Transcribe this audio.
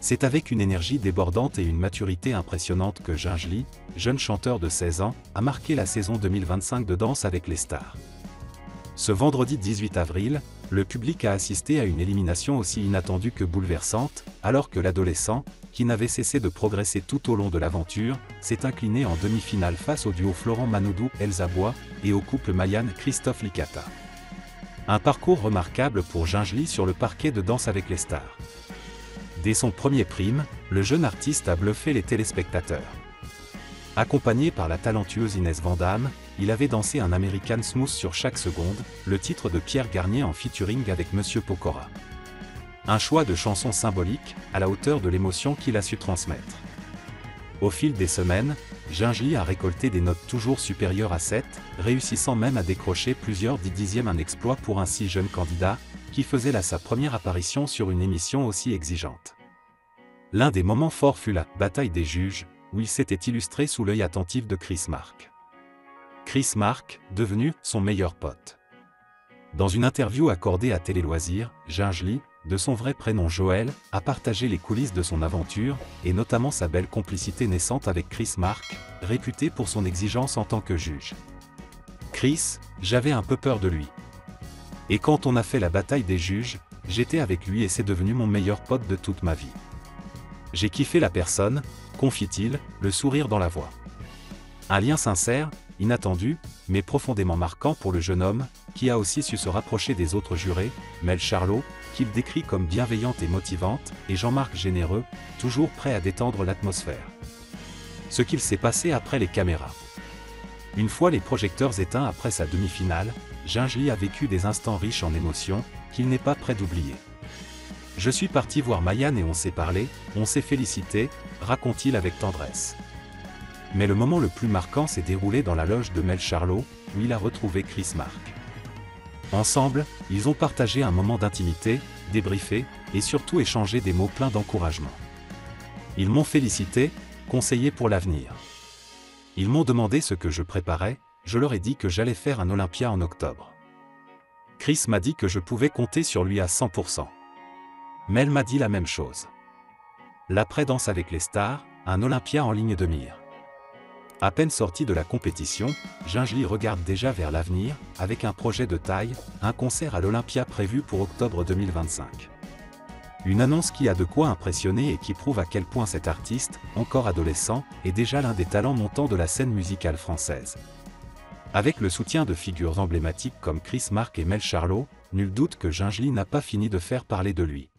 C'est avec une énergie débordante et une maturité impressionnante que Gingely, jeune chanteur de 16 ans, a marqué la saison 2025 de Danse avec les stars. Ce vendredi 18 avril, le public a assisté à une élimination aussi inattendue que bouleversante, alors que l'adolescent, qui n'avait cessé de progresser tout au long de l'aventure, s'est incliné en demi-finale face au duo Florent Manodou-Elsa Bois et au couple Mayan-Christophe Licata. Un parcours remarquable pour Gingely sur le parquet de Danse avec les stars. Dès son premier prime, le jeune artiste a bluffé les téléspectateurs. Accompagné par la talentueuse Inès Vandamme, il avait dansé un American Smooth sur chaque seconde, le titre de Pierre Garnier en featuring avec Monsieur Pokora. Un choix de chansons symboliques, à la hauteur de l'émotion qu'il a su transmettre. Au fil des semaines, Gingely a récolté des notes toujours supérieures à 7, réussissant même à décrocher plusieurs dixièmes, un exploit pour un si jeune candidat, qui faisait là sa première apparition sur une émission aussi exigeante. L'un des moments forts fut la « bataille des juges », où il s'était illustré sous l'œil attentif de Chris Mark. Chris Mark, devenu son meilleur pote. Dans une interview accordée à Télé Loisirs, Gingely, de son vrai prénom Joël, a partagé les coulisses de son aventure, et notamment sa belle complicité naissante avec Chris Mark, réputé pour son exigence en tant que juge. Chris, j'avais un peu peur de lui. Et quand on a fait la bataille des juges, j'étais avec lui et c'est devenu mon meilleur pote de toute ma vie. J'ai kiffé la personne, confie-t-il, le sourire dans la voix. Un lien sincère, inattendu, mais profondément marquant pour le jeune homme, qui a aussi su se rapprocher des autres jurés, Mel Charlot, qu'il décrit comme bienveillante et motivante, et Jean-Marc Généreux, toujours prêt à détendre l'atmosphère. Ce qu'il s'est passé après les caméras. Une fois les projecteurs éteints après sa demi-finale, Gingely a vécu des instants riches en émotions, qu'il n'est pas prêt d'oublier. Je suis parti voir Mayan et on s'est parlé, on s'est félicité, raconte-t-il avec tendresse. Mais le moment le plus marquant s'est déroulé dans la loge de Mel Charlot, où il a retrouvé Chris Mark. Ensemble, ils ont partagé un moment d'intimité, débriefé, et surtout échangé des mots pleins d'encouragement. Ils m'ont félicité, conseillé pour l'avenir. Ils m'ont demandé ce que je préparais, je leur ai dit que j'allais faire un Olympia en octobre. Chris m'a dit que je pouvais compter sur lui à 100%. Mel m'a dit la même chose. L'après-danse avec les stars, un Olympia en ligne de mire. À peine sorti de la compétition, Gingely regarde déjà vers l'avenir, avec un projet de taille, un concert à l'Olympia prévu pour octobre 2025. Une annonce qui a de quoi impressionner et qui prouve à quel point cet artiste, encore adolescent, est déjà l'un des talents montants de la scène musicale française. Avec le soutien de figures emblématiques comme Chris Mark et Mel Charlot, nul doute que Gingely n'a pas fini de faire parler de lui.